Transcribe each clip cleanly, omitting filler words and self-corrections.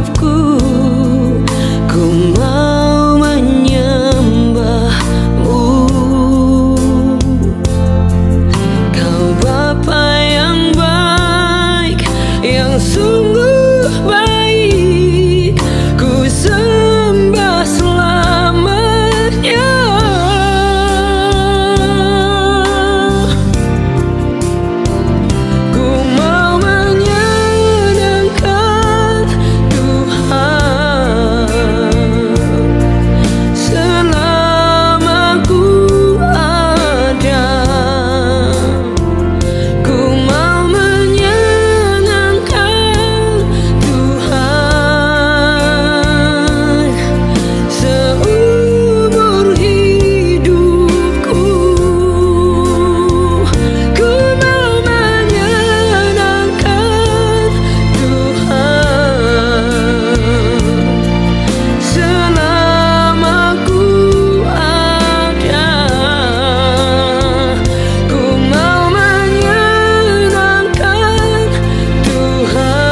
hidupku. Ku mau menyembahmu. Kau Bapa yang baik, yang sungguh baik, ku sembah selamanya. Ku mau menyenangkan Tuhan selama ku ada. Ku mau menyenangkan Tuhan seumur hidupku. Ku mau menyenangkan Tuhan selama ku ada. Ku mau menyenangkan Tuhan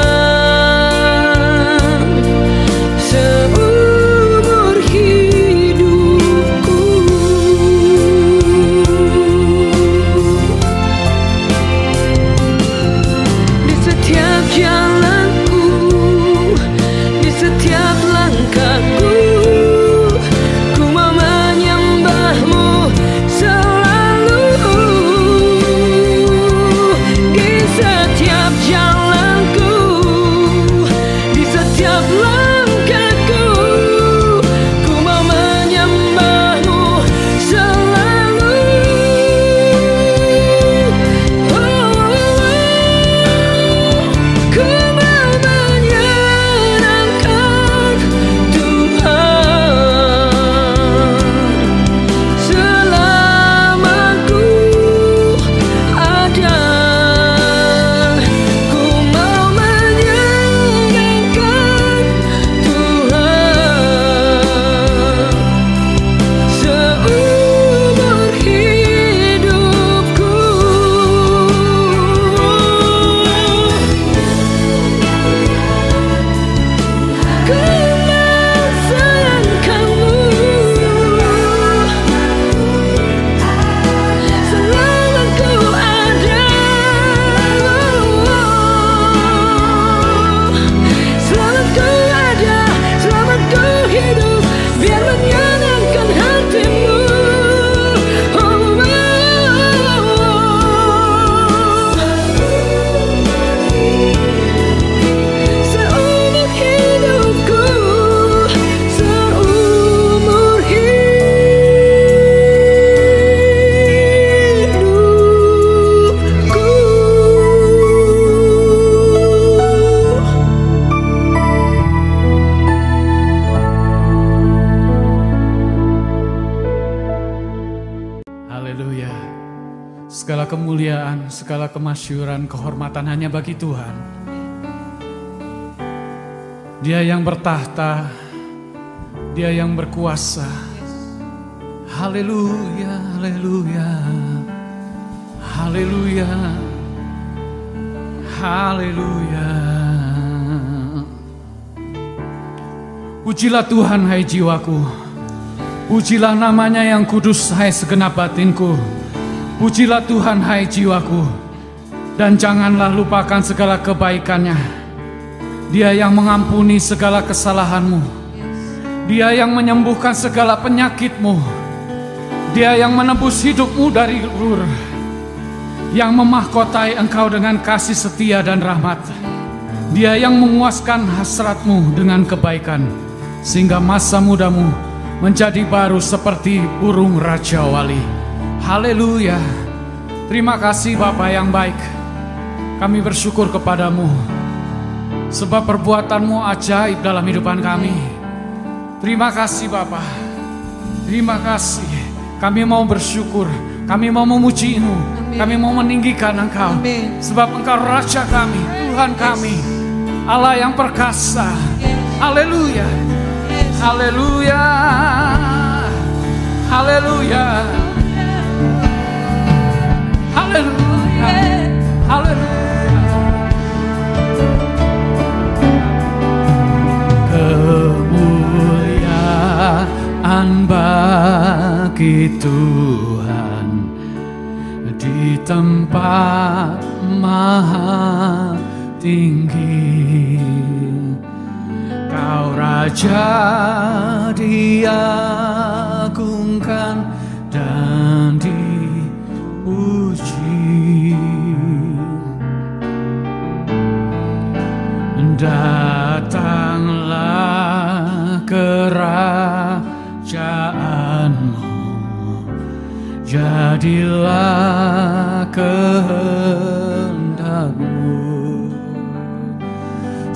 seumur hidupku. Di setiap jalanku, di setiap langkahku, ku mau menyembahmu selalu. Di setiap jalanku, di setiap langkahku, ku mau menyembahmu selalu. Ku mau menyenangkan Tuhan selama ku ada. Ku mau menyenangkan Tuhan seumur hidupku. Ku mau sayangkanmu selama ku ada. Selama ku ada, selama ku hidup, biar menyenangkan hatimu. Seumur hidupku, seumur hidupku. Haleluya. Segala kemuliaan, segala kemasyuran, kehormatan hanya bagi Tuhan. Dia yang bertahta, Dia yang berkuasa. Haleluya, haleluya, haleluya, haleluya. Pujilah Tuhan hai jiwaku. Pujilah namanya yang kudus hai segenap batinku. Pujilah Tuhan hai jiwaku. Dan janganlah lupakan segala kebaikannya. Dia yang mengampuni segala kesalahanmu. Dia yang menyembuhkan segala penyakitmu. Dia yang menebus hidupmu dari lur. Yang memahkotai engkau dengan kasih setia dan rahmat. Dia yang memuaskan hasratmu dengan kebaikan, sehingga masa mudamu menjadi baru seperti burung Raja Wali. Haleluya. Terima kasih Bapa yang baik. Kami bersyukur kepadamu, sebab perbuatanmu ajaib dalam hidupan kami. Terima kasih Bapa. Terima kasih. Kami mau bersyukur. Kami mau memuji-Mu. Kami mau meninggikan Engkau. Sebab Engkau Raja kami, Tuhan kami, Allah yang perkasa. Haleluya. Haleluya. Haleluya. Haleluya. Haleluya. Tuhan di tempat maha tinggi. Kau Raja diagungkan dan dipuji. Datanglah kerajaanmu, jadilah kehendakmu.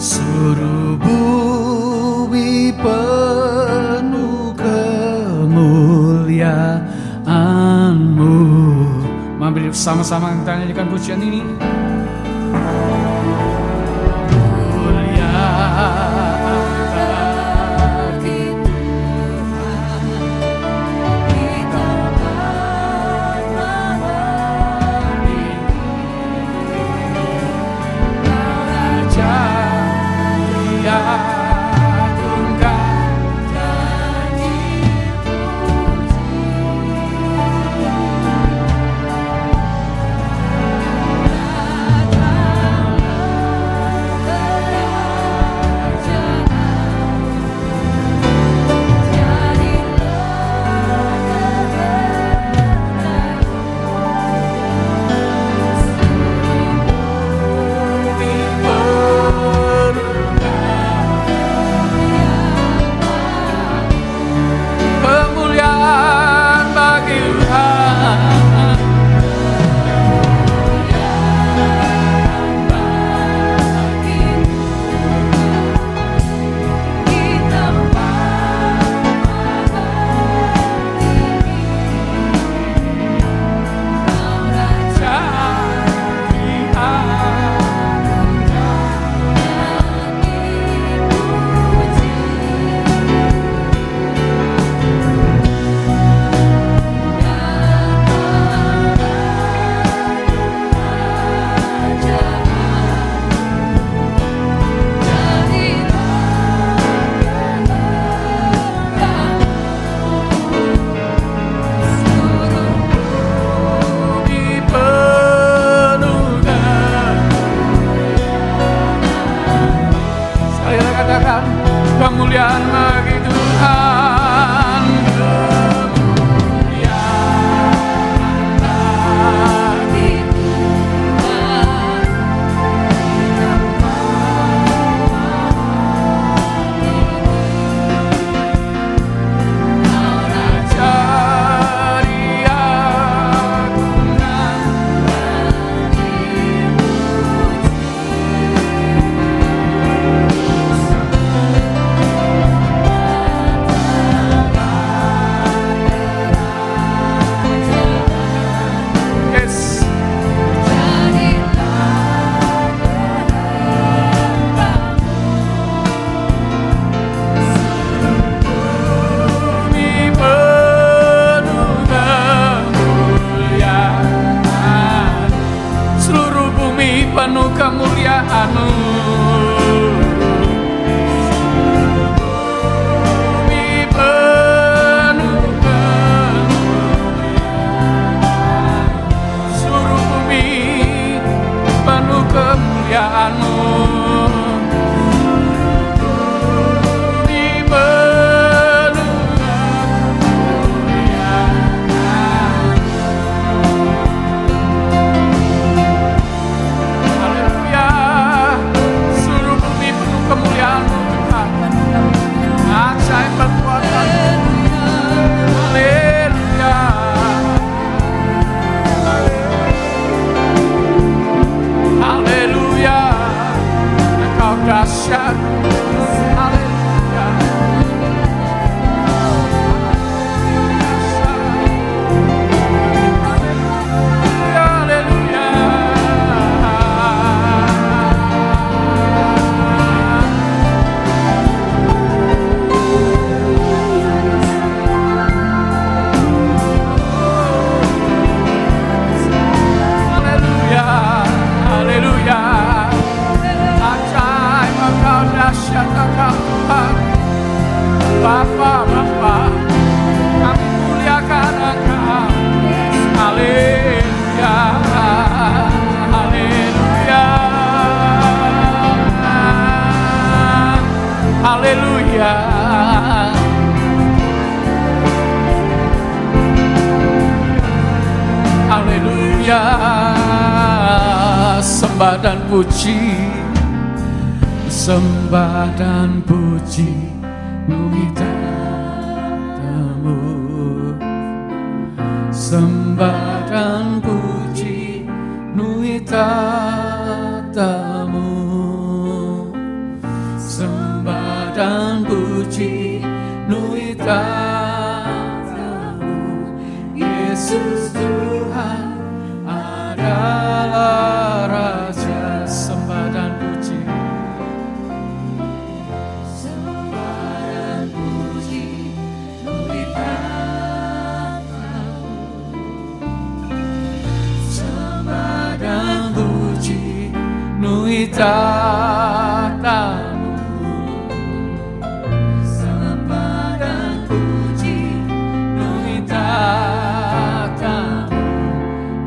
Seluruh bumi penuh kemuliaan-Mu. Mari bersama-sama kita nyanyikan pujian ini. Kemuliaan bagi Tuhan, kemuliaan bagi Tuhan, Kau Raja diagungkan dan dipuji. Penuh kemuliaan-Mu, bumi penuh kemuliaan, seluruh bumi penuh kemuliaan-Mu, bumi penuh kemuliaan. Kemuliaan-Mu Tuhan, ajaib perbuatan-Mu, haleluya, haleluya, Engkau dahsyat, haleluya, haleluya. Haleluya, ajaib Engkau dahsyat. puji, sembah dan puji nuitatamu, sembah dan puji nuitatamu, sembah dan puji nuitatamu. Yesus Tuhan adalah Raja, sembah dan puji, sembah dan puji nuitatamu, sembah dan puji nuitatamu, sembah dan puji nuitatamu.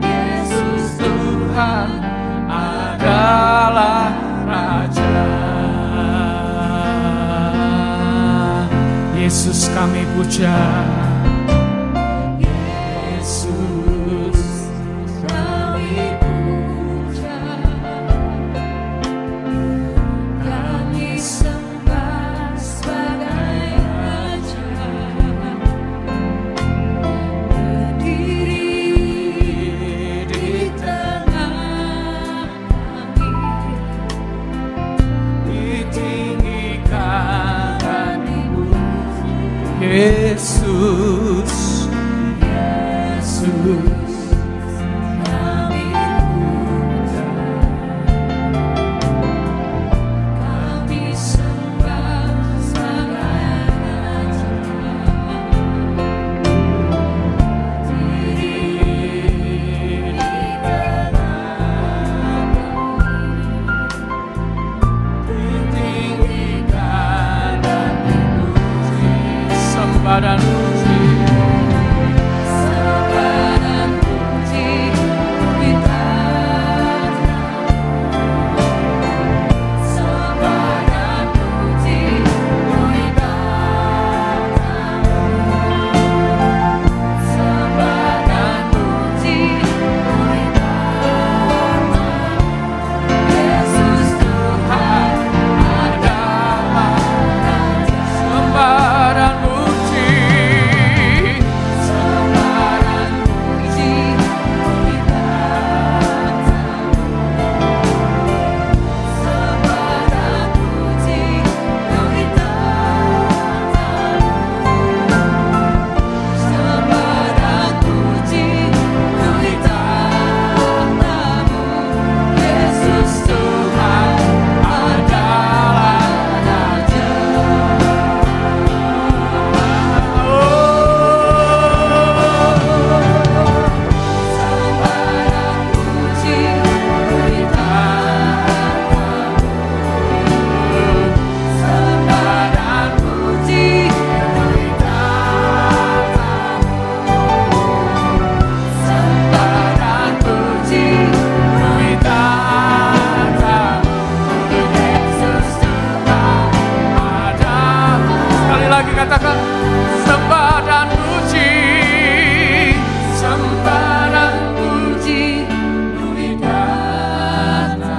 Yesus Tuhan adalah Raja. Yesus kami puja, Yesus kami puja, kami sembah sebagai Raja, berdiri di tengah kami, ditinggikan dan dipuji. Yesus, Yesus kami puja, kami sembah sebagai Raja, berdiri di tengah kami, ditinggikan dan dipuji, sembah dan puji, sembah dan puji nuitatamu, sembah dan puji nuitatamu, sembah dan puji nuitatamu. Yesus Tuhan adalah Raja, sembah dan puji, sembah dan puji nuitatamu, sembah dan puji nuitatamu, sembah dan puji nuitatamu. Yesus Tuhan adalah Raja. Sembah dan puji nuitatamu, sembah dan puji nuitatamu, sembah dan puji nuitatamu. Yesus Tuhan ada. Sekali lagi katakan, sembah dan puji, sembah dan puji nuitatamu,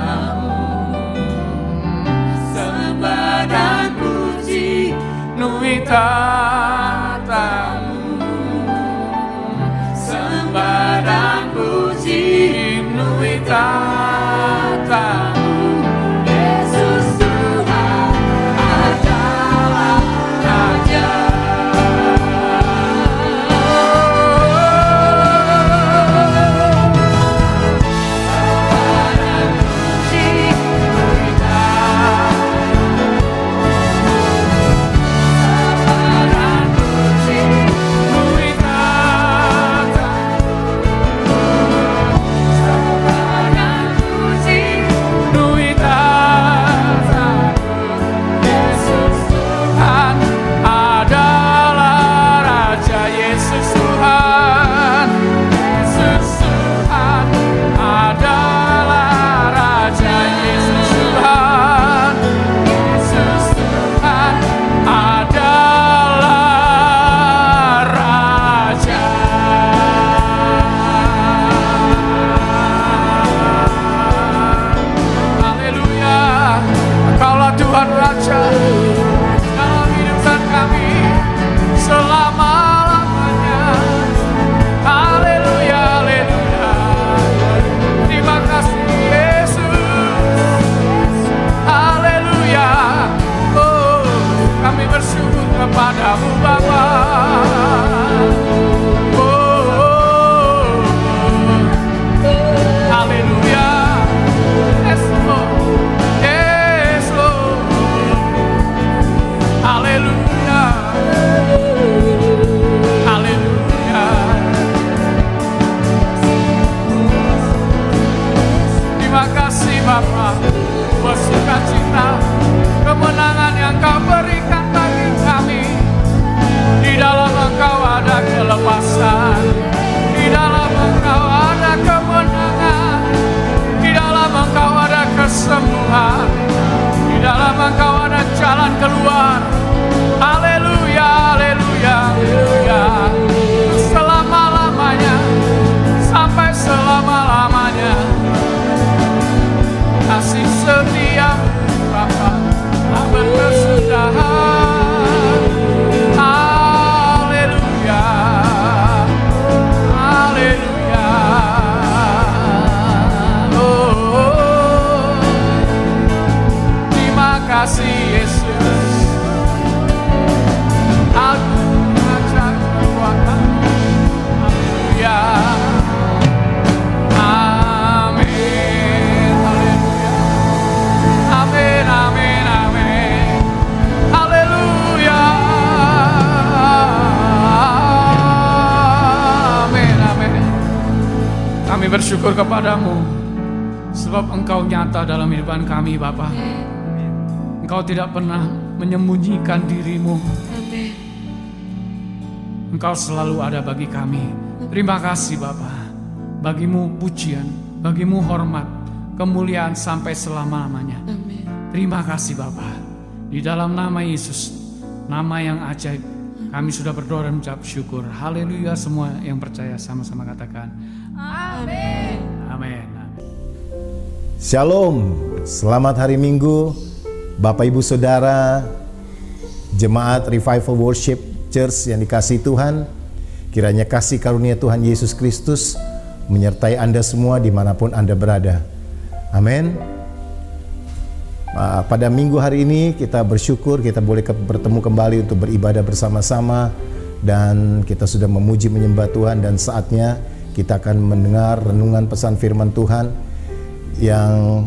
sembah dan puji nuitatamu, sembah dan puji nuitatamu. Yesus Tuhan adalah Raja. Sembah dan puji nuitatamu, sembah dan kasih Yesus. Aku mengajar kekuatan. Haleluya. Amin. Haleluya. Amin, amin, amin. Haleluya. Amin, amin. Kami bersyukur kepadamu sebab Engkau nyata dalam kehidupan kami, Bapa. Engkau tidak pernah menyembunyikan dirimu. Engkau selalu ada bagi kami. Terima kasih Bapa. Bagimu pujian, bagimu hormat, kemuliaan sampai selama-lamanya. Terima kasih Bapa. Di dalam nama Yesus, nama yang ajaib, kami sudah berdoa dan mengucap syukur. Haleluya. Semua yang percaya sama-sama katakan amin. Amin. Shalom, selamat hari Minggu Bapak Ibu Saudara Jemaat Revival Worship Church yang dikasihi Tuhan. Kiranya kasih karunia Tuhan Yesus Kristus menyertai Anda semua dimanapun Anda berada. Amin. Pada minggu hari ini kita bersyukur kita boleh bertemu kembali untuk beribadah bersama-sama. Dan kita sudah memuji menyembah Tuhan. Dan saatnya kita akan mendengar renungan pesan firman Tuhan yang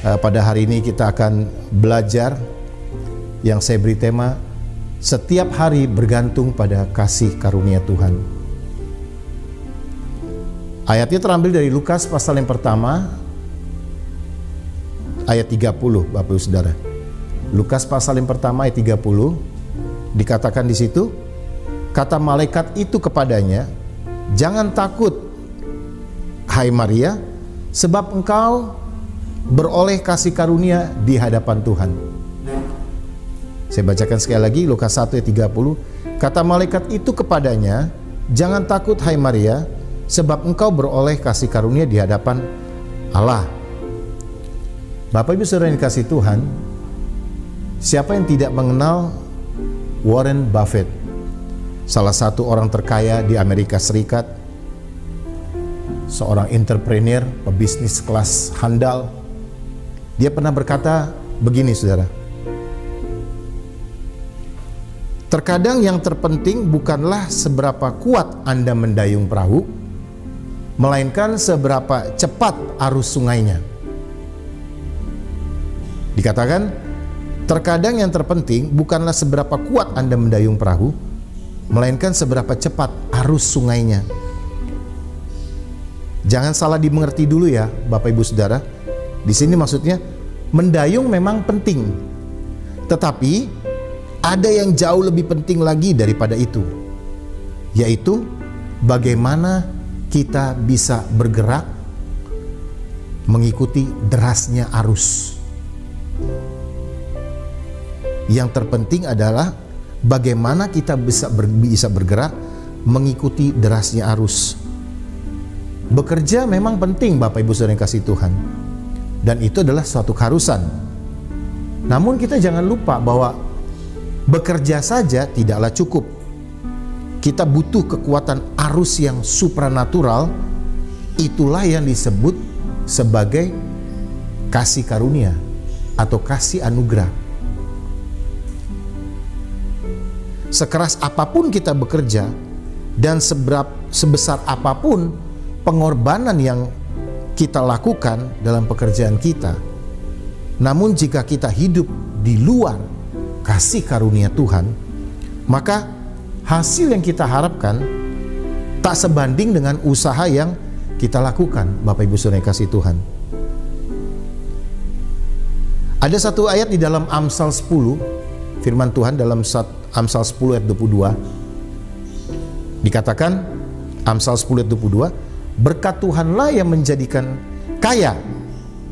pada hari ini kita akan belajar, yang saya beri tema setiap hari bergantung pada kasih karunia Tuhan. Ayatnya terambil dari Lukas pasal yang pertama ayat 30, Bapak Ibu Saudara. Lukas pasal yang pertama ayat 30 dikatakan di situ, kata malaikat itu kepadanya, jangan takut hai Maria, sebab engkau beroleh kasih karunia di hadapan Tuhan. Saya bacakan sekali lagi Lukas 1 ayat 30. Kata malaikat itu kepadanya, jangan takut hai Maria, sebab engkau beroleh kasih karunia di hadapan Allah. Bapak Ibu Saudara yang dikasihi Tuhan, siapa yang tidak mengenal Warren Buffett, salah satu orang terkaya di Amerika Serikat, seorang entrepreneur, pebisnis kelas handal. Dia pernah berkata begini, saudara. Terkadang yang terpenting bukanlah seberapa kuat Anda mendayung perahu, melainkan seberapa cepat arus sungainya. Dikatakan, terkadang yang terpenting bukanlah seberapa kuat Anda mendayung perahu, melainkan seberapa cepat arus sungainya. Jangan salah dimengerti dulu ya, Bapak Ibu Saudara. Di sini maksudnya mendayung memang penting, tetapi ada yang jauh lebih penting lagi daripada itu, yaitu bagaimana kita bisa bergerak mengikuti derasnya arus. Yang terpenting adalah bagaimana kita bisa bergerak mengikuti derasnya arus. Bekerja memang penting Bapak Ibu Saudara yang kasih Tuhan, dan itu adalah suatu keharusan. Namun kita jangan lupa bahwa bekerja saja tidaklah cukup. Kita butuh kekuatan arus yang supranatural. Itulah yang disebut sebagai kasih karunia atau kasih anugerah. Sekeras apapun kita bekerja dan sebesar apapun pengorbanan yang kita lakukan dalam pekerjaan kita, namun jika kita hidup di luar kasih karunia Tuhan, maka hasil yang kita harapkan tak sebanding dengan usaha yang kita lakukan. Bapak Ibu Saudara yang kasih Tuhan, ada satu ayat di dalam Amsal 10, firman Tuhan dalam Amsal 10 ayat 22, dikatakan Amsal 10 ayat 22, berkat Tuhanlah yang menjadikan kaya,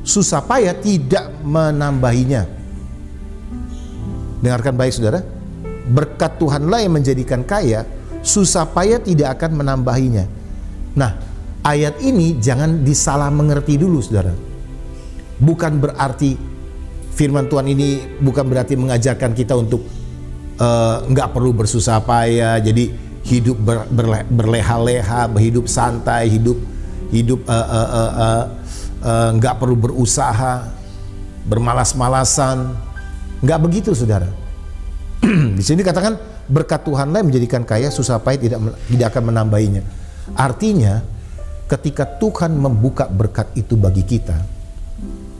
susah payah tidak menambahinya. Dengarkan baik saudara, berkat Tuhanlah yang menjadikan kaya, susah payah tidak akan menambahinya. Nah, ayat ini jangan disalah mengerti dulu saudara. Bukan berarti firman Tuhan ini bukan berarti mengajarkan kita untuk nggak perlu bersusah payah, jadi hidup berleha-leha, hidup santai, hidup nggak perlu berusaha. bermalas-malasan. Nggak begitu, saudara. Di sini dikatakan berkat Tuhanlah yang menjadikan kaya, susah payah tidak akan menambahinya. Artinya, ketika Tuhan membuka berkat itu bagi kita,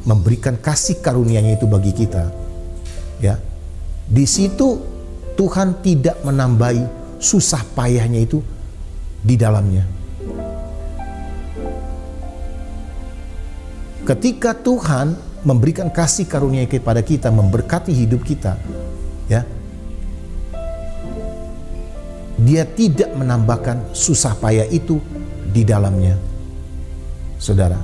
memberikan kasih karunia-Nya itu bagi kita, ya, di situ Tuhan tidak menambahi susah payahnya itu di dalamnya. Ketika Tuhan memberikan kasih karunia kepada kita, memberkati hidup kita, ya, Dia tidak menambahkan susah payah itu di dalamnya, saudara.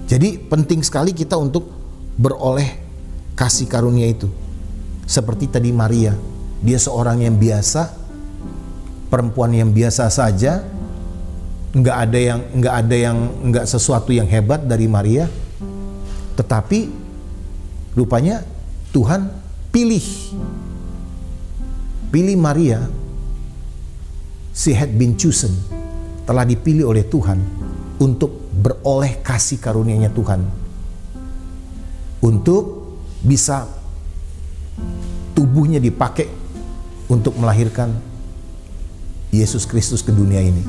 Jadi penting sekali kita untuk beroleh kasih karunia itu. Seperti tadi Maria, dia seorang yang biasa, perempuan yang biasa saja, nggak sesuatu yang hebat dari Maria, tetapi rupanya Tuhan pilih Maria. She had been chosen, telah dipilih oleh Tuhan untuk beroleh kasih karunia-Nya Tuhan, untuk bisa tubuhnya dipakai untuk melahirkan Yesus Kristus ke dunia ini.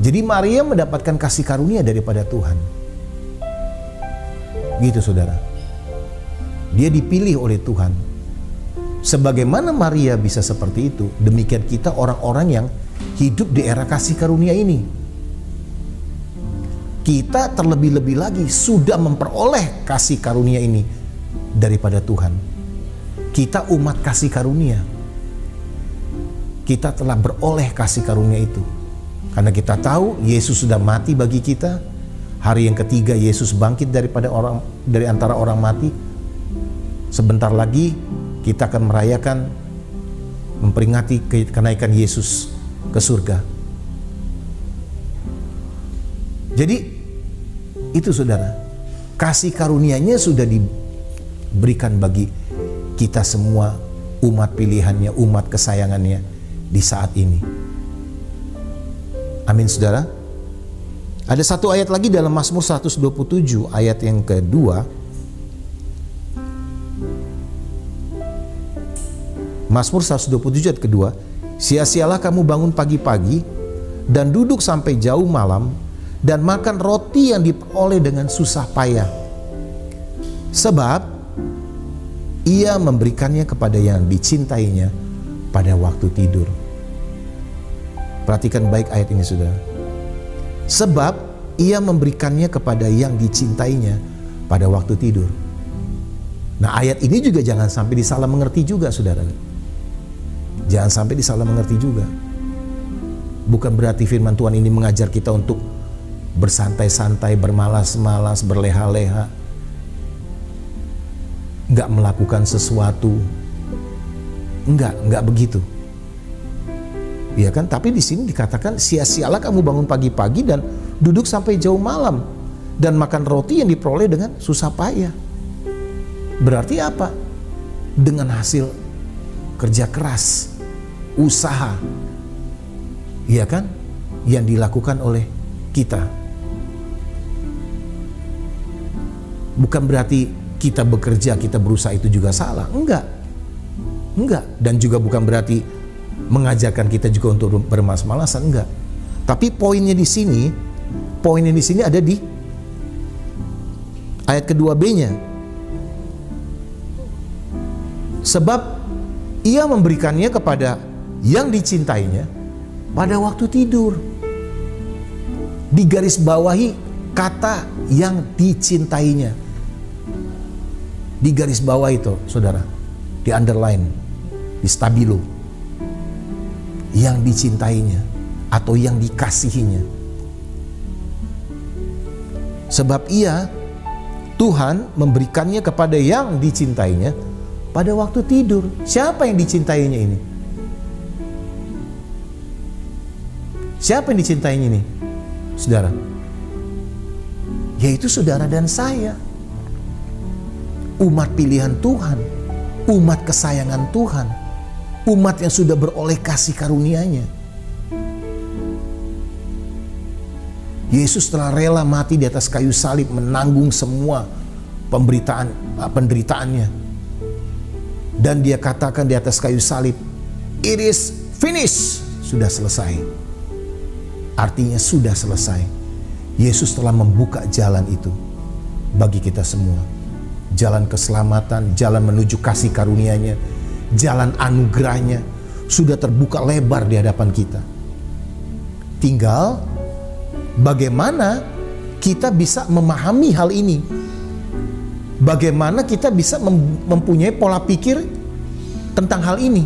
Jadi Maria mendapatkan kasih karunia daripada Tuhan. Gitu, saudara. Dia dipilih oleh Tuhan. Sebagaimana Maria bisa seperti itu, demikian kita orang-orang yang hidup di era kasih karunia ini. Kita terlebih-lebih lagi sudah memperoleh kasih karunia ini daripada Tuhan. Kita umat kasih karunia. Kita telah beroleh kasih karunia itu. Karena kita tahu Yesus sudah mati bagi kita. Hari yang ketiga Yesus bangkit dari antara orang mati. Sebentar lagi kita akan merayakan, memperingati kenaikan Yesus ke surga. Jadi itu, saudara, kasih karunia-Nya sudah diberikan bagi kita semua, umat pilihannya, umat kesayangannya di saat ini. Amin, saudara. Ada satu ayat lagi dalam Mazmur 127 ayat yang kedua. Mazmur 127 ayat kedua. Sia-sialah kamu bangun pagi-pagi dan duduk sampai jauh malam dan makan roti yang diperoleh dengan susah payah. Sebab Ia memberikannya kepada yang dicintainya pada waktu tidur. Perhatikan baik ayat ini, saudara. Sebab Ia memberikannya kepada yang dicintainya pada waktu tidur. Nah, ayat ini juga jangan sampai disalah mengerti juga, saudara. Jangan sampai disalah mengerti juga. Bukan berarti firman Tuhan ini mengajar kita untuk bersantai-santai, bermalas-malas, berleha-leha, nggak melakukan sesuatu. Enggak begitu. Ya kan? Tapi di sini dikatakan sia-sialah kamu bangun pagi-pagi dan duduk sampai jauh malam dan makan roti yang diperoleh dengan susah payah. Berarti apa? Dengan hasil kerja keras, usaha, ya kan? Yang dilakukan oleh kita. Bukan berarti kita bekerja, kita berusaha itu juga salah. Enggak. Dan juga bukan berarti mengajarkan kita juga untuk bermalas-malasan, enggak. Tapi poinnya di sini ada di ayat kedua B-nya. Sebab Ia memberikannya kepada yang dicintainya pada waktu tidur. Digaris bawahi kata yang dicintainya. Di garis bawah itu, saudara, di underline, di stabilo. Yang dicintainya atau yang dikasihinya. Sebab Ia, Tuhan, memberikannya kepada yang dicintainya pada waktu tidur. Siapa yang dicintainya ini? Siapa yang dicintainya ini, saudara? Yaitu saudara dan saya. Umat pilihan Tuhan, umat kesayangan Tuhan, umat yang sudah beroleh kasih karunia-Nya. Yesus telah rela mati di atas kayu salib, menanggung semua penderitaannya. Dan dia katakan di atas kayu salib, "It is finished." Sudah selesai. Artinya sudah selesai. Yesus telah membuka jalan itu bagi kita semua. Jalan keselamatan, jalan menuju kasih karunia-Nya, jalan anugerahnya sudah terbuka lebar di hadapan kita. Tinggal bagaimana kita bisa memahami hal ini. Bagaimana kita bisa mempunyai pola pikir tentang hal ini.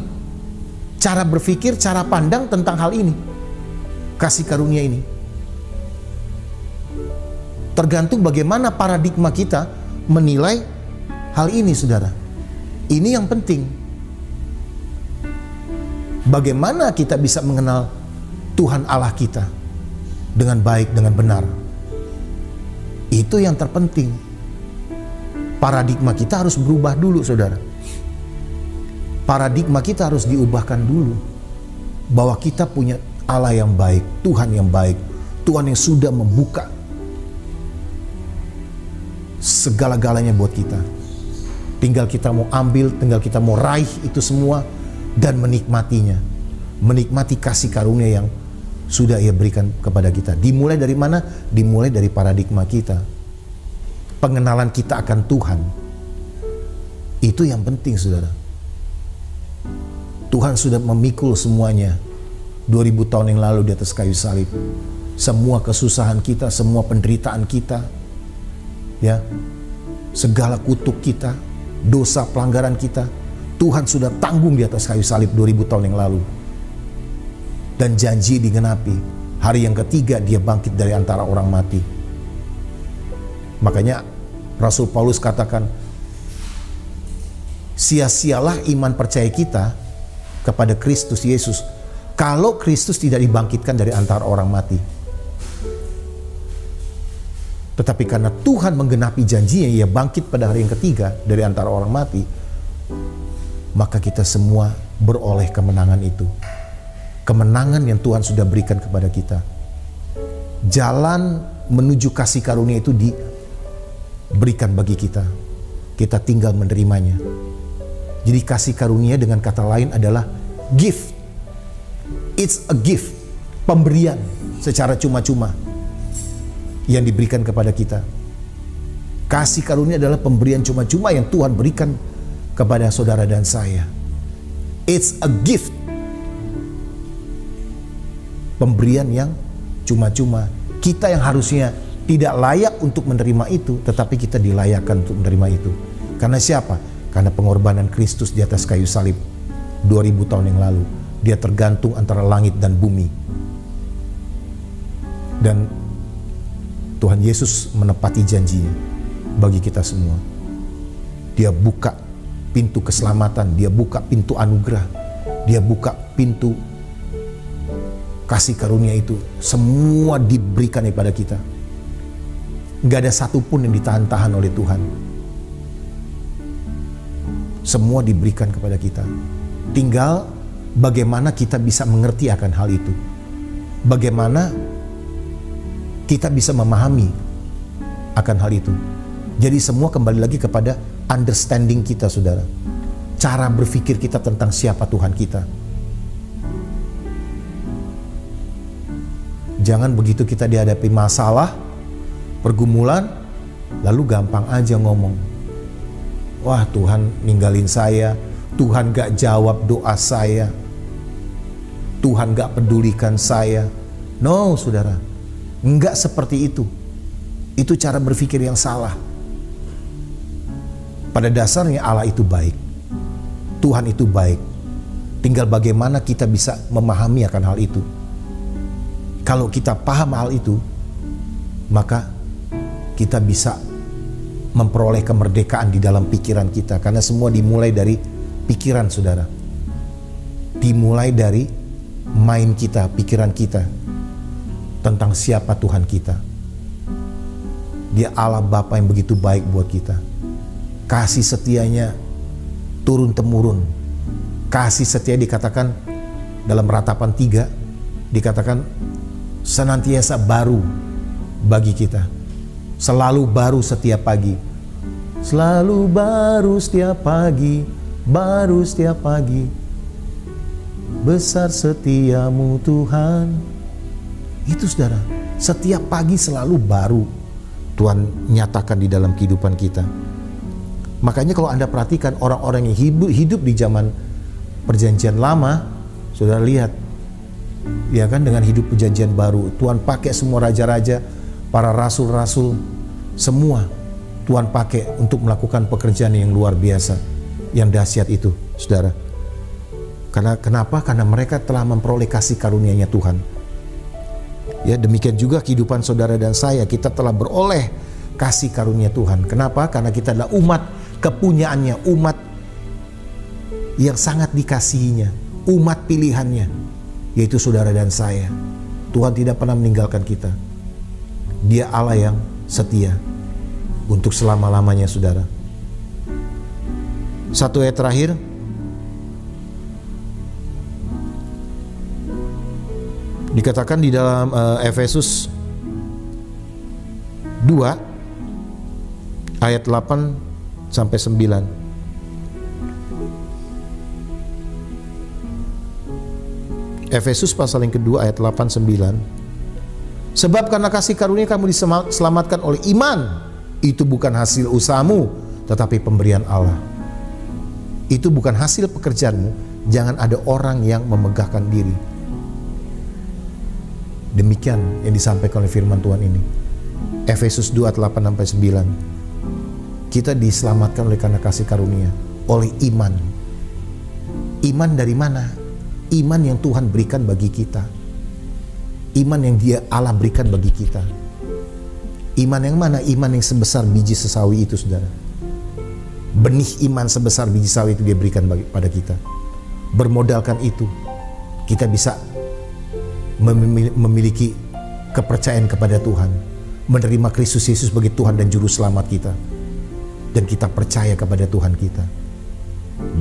Cara berpikir, cara pandang tentang hal ini. Kasih karunia ini. Tergantung bagaimana paradigma kita menilai hal ini, saudara. Ini yang penting. Bagaimana kita bisa mengenal Tuhan Allah kita dengan baik, dengan benar. Itu yang terpenting. Paradigma kita harus berubah dulu, saudara. Paradigma kita harus diubahkan dulu. Bahwa kita punya Allah yang baik, Tuhan yang baik, Tuhan yang sudah membuka segala-galanya buat kita. Tinggal kita mau ambil, tinggal kita mau raih itu semua dan menikmatinya. Menikmati kasih karunia yang sudah Ia berikan kepada kita. Dimulai dari mana? Dimulai dari paradigma kita. Pengenalan kita akan Tuhan. Itu yang penting, saudara. Tuhan sudah memikul semuanya 2000 tahun yang lalu di atas kayu salib. Semua kesusahan kita, semua penderitaan kita, ya, segala kutuk kita, dosa pelanggaran kita, Tuhan sudah tanggung di atas kayu salib 2000 tahun yang lalu. Dan janji digenapi. Hari yang ketiga Dia bangkit dari antara orang mati. Makanya Rasul Paulus katakan, sia-sialah iman percaya kita kepada Kristus Yesus kalau Kristus tidak dibangkitkan dari antara orang mati. Tetapi karena Tuhan menggenapi janjinya, Ia bangkit pada hari yang ketiga dari antara orang mati, maka kita semua beroleh kemenangan itu. Kemenangan yang Tuhan sudah berikan kepada kita. Jalan menuju kasih karunia itu diberikan bagi kita. Kita tinggal menerimanya. Jadi kasih karunia dengan kata lain adalah gift. It's a gift. Pemberian secara cuma-cuma yang diberikan kepada kita. Kasih karunia adalah pemberian cuma-cuma yang Tuhan berikan kepada saudara dan saya. It's a gift. Pemberian yang cuma-cuma. Kita yang harusnya tidak layak untuk menerima itu, tetapi kita dilayakkan untuk menerima itu. Karena siapa? Karena pengorbanan Kristus di atas kayu salib 2000 tahun yang lalu. Dia tergantung antara langit dan bumi. Dan Tuhan Yesus menepati janjinya bagi kita semua. Dia buka pintu keselamatan, Dia buka pintu anugerah, Dia buka pintu kasih karunia itu. Semua diberikan kepada kita. Gak ada satupun yang ditahan-tahan oleh Tuhan. Semua diberikan kepada kita. Tinggal bagaimana kita bisa mengerti akan hal itu. Bagaimana kita bisa memahami akan hal itu. Jadi semua kembali lagi kepada understanding kita, saudara. Cara berpikir kita tentang siapa Tuhan kita. Jangan begitu kita dihadapi masalah, pergumulan, lalu gampang aja ngomong, wah Tuhan ninggalin saya, Tuhan gak jawab doa saya, Tuhan gak pedulikan saya. No, saudara, enggak seperti itu. Itu cara berpikir yang salah. Pada dasarnya Allah itu baik, Tuhan itu baik. Tinggal bagaimana kita bisa memahami akan hal itu. Kalau kita paham hal itu, maka kita bisa memperoleh kemerdekaan di dalam pikiran kita. Karena semua dimulai dari pikiran, saudara. Dimulai dari mind kita, pikiran kita tentang siapa Tuhan kita. Dia Allah Bapa yang begitu baik buat kita. Kasih setianya turun-temurun. Kasih setia dikatakan dalam Ratapan 3, dikatakan senantiasa baru bagi kita. Selalu baru setiap pagi. Selalu baru setiap pagi, baru setiap pagi. Besar setiamu Tuhan. Itu saudara, setiap pagi selalu baru Tuhan nyatakan di dalam kehidupan kita. Makanya kalau Anda perhatikan orang-orang yang hidup di zaman perjanjian lama, saudara lihat, ya kan, dengan hidup perjanjian baru, Tuhan pakai semua raja-raja, para rasul-rasul, semua Tuhan pakai untuk melakukan pekerjaan yang luar biasa, yang dahsyat itu, saudara. Kenapa? Karena mereka telah memperoleh kasih karunia-Nya Tuhan. Ya, demikian juga kehidupan saudara dan saya, kita telah beroleh kasih karunia Tuhan. Kenapa? Karena kita adalah umat kepunyaannya, umat yang sangat dikasihinya, umat pilihannya, yaitu saudara dan saya. Tuhan tidak pernah meninggalkan kita. Dia Allah yang setia untuk selama-lamanya, saudara. Satu ayat terakhir. Dikatakan di dalam Efesus 2 ayat 8 sampai 9. Efesus pasal yang kedua ayat 8-9. Sebab karena kasih karunia kamu diselamatkan oleh iman. Itu bukan hasil usahamu, tetapi pemberian Allah. Itu bukan hasil pekerjaanmu. Jangan ada orang yang memegahkan diri. Demikian yang disampaikan oleh firman Tuhan ini. Efesus 2 ayat 8-9. Kita diselamatkan oleh karena kasih karunia, oleh iman. Iman dari mana? Iman yang Tuhan berikan bagi kita. Iman yang Dia Allah berikan bagi kita. Iman yang mana? Iman yang sebesar biji sesawi itu, saudara. Benih iman sebesar biji sawi itu Dia berikan pada kita. Bermodalkan itu, kita bisa memiliki kepercayaan kepada Tuhan, menerima Kristus Yesus sebagai Tuhan dan Juru Selamat kita, dan kita percaya kepada Tuhan kita.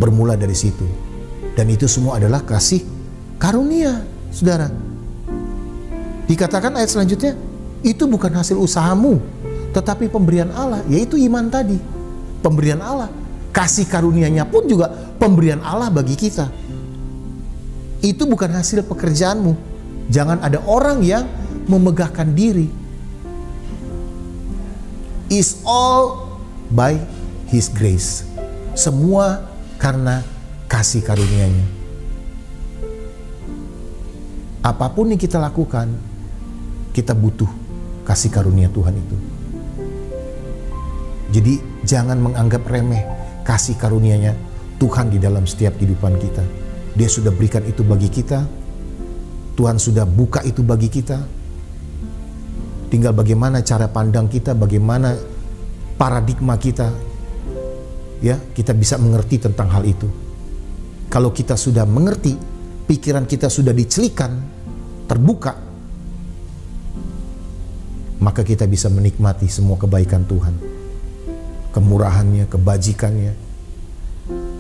Bermula dari situ, dan itu semua adalah kasih karunia, saudara. Dikatakan ayat selanjutnya, itu bukan hasil usahamu, tetapi pemberian Allah, yaitu iman tadi. Pemberian Allah, kasih karunia-Nya pun juga pemberian Allah bagi kita. Itu bukan hasil pekerjaanmu. Jangan ada orang yang memegahkan diri. Is all by His grace. Semua karena kasih karunia-Nya. Apapun yang kita lakukan, kita butuh kasih karunia Tuhan itu. Jadi jangan menganggap remeh kasih karunia-Nya Tuhan di dalam setiap kehidupan kita. Dia sudah berikan itu bagi kita. Tuhan sudah buka itu bagi kita. Tinggal bagaimana cara pandang kita, bagaimana paradigma kita, ya, kita bisa mengerti tentang hal itu. Kalau kita sudah mengerti, pikiran kita sudah dicelikan, terbuka, maka kita bisa menikmati semua kebaikan Tuhan, kemurahannya, kebajikannya,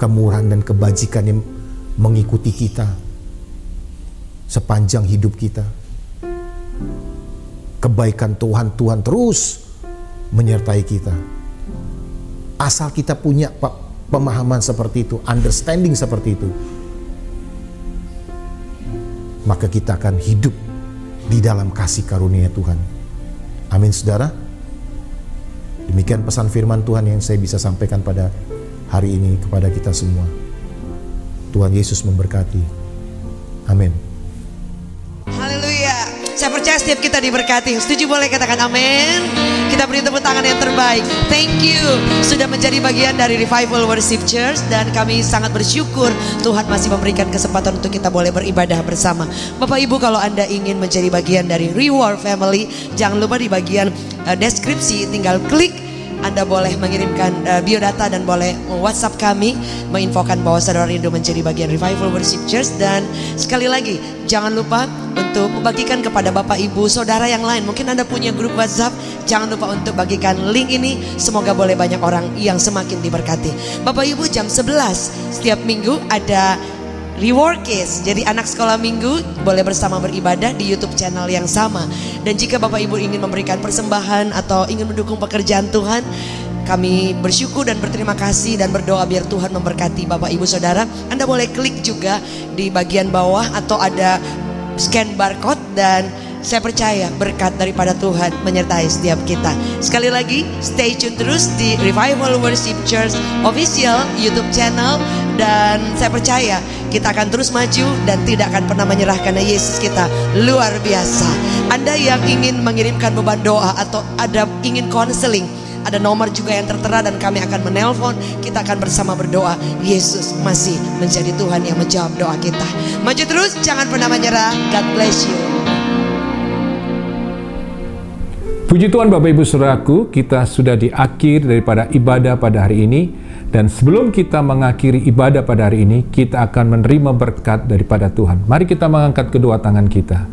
kemurahan dan kebajikan yang mengikuti kita sepanjang hidup kita. Kebaikan Tuhan terus menyertai kita. Asal kita punya pemahaman seperti itu, understanding seperti itu, maka kita akan hidup di dalam kasih karunia Tuhan. Amin, saudara. Demikian pesan firman Tuhan yang saya bisa sampaikan pada hari ini kepada kita semua. Tuhan Yesus memberkati. Amin. Haleluya. Saya percaya setiap kita diberkati. Setuju boleh katakan amin. Kita beri tepuk tangan yang terbaik. Thank you sudah menjadi bagian dari Revival Worship Church. Dan kami sangat bersyukur Tuhan masih memberikan kesempatan untuk kita boleh beribadah bersama. Bapak Ibu, kalau Anda ingin menjadi bagian dari Reward Family, jangan lupa di bagian deskripsi tinggal klik. Anda boleh mengirimkan biodata dan boleh WhatsApp kami menginfokan bahwa saudara rindu menjadi bagian Revival Worship Church. Dan sekali lagi jangan lupa untuk membagikan kepada Bapak Ibu saudara yang lain. Mungkin Anda punya grup WhatsApp, jangan lupa untuk bagikan link ini. Semoga boleh banyak orang yang semakin diberkati. Bapak Ibu, jam 11 setiap minggu ada Reworkis. Jadi anak sekolah minggu boleh bersama beribadah di YouTube channel yang sama. Dan jika Bapak Ibu ingin memberikan persembahan atau ingin mendukung pekerjaan Tuhan, kami bersyukur dan berterima kasih dan berdoa biar Tuhan memberkati Bapak Ibu Saudara. Anda boleh klik juga di bagian bawah atau ada scan barcode, dan saya percaya berkat daripada Tuhan menyertai setiap kita. Sekali lagi, stay tune terus di Revival Worship Church Official YouTube channel. Dan saya percaya kita akan terus maju dan tidak akan pernah menyerah karena Yesus kita luar biasa. Anda yang ingin mengirimkan beban doa atau ada ingin konseling, ada nomor juga yang tertera dan kami akan menelpon. Kita akan bersama berdoa. Yesus masih menjadi Tuhan yang menjawab doa kita. Maju terus, jangan pernah menyerah. God bless you. Puji Tuhan Bapak Ibu Saudaraku, kita sudah di akhir daripada ibadah pada hari ini. Dan sebelum kita mengakhiri ibadah pada hari ini, kita akan menerima berkat daripada Tuhan. Mari kita mengangkat kedua tangan kita.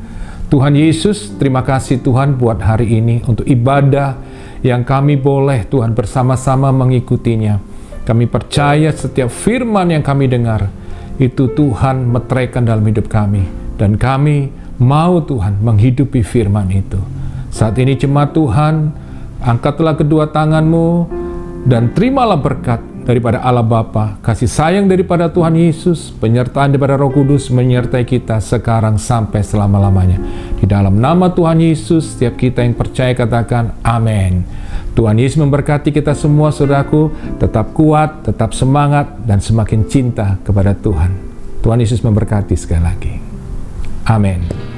Tuhan Yesus, terima kasih Tuhan buat hari ini untuk ibadah yang kami boleh Tuhan bersama-sama mengikutinya. Kami percaya setiap firman yang kami dengar, itu Tuhan meteraikan dalam hidup kami. Dan kami mau Tuhan menghidupi firman itu. Saat ini jemaat Tuhan, angkatlah kedua tanganmu dan terimalah berkat daripada Allah Bapa, kasih sayang daripada Tuhan Yesus, penyertaan daripada Roh Kudus menyertai kita sekarang sampai selama-lamanya. Di dalam nama Tuhan Yesus, setiap kita yang percaya katakan amin. Tuhan Yesus memberkati kita semua saudaraku, tetap kuat, tetap semangat, dan semakin cinta kepada Tuhan. Tuhan Yesus memberkati sekali lagi. Amin.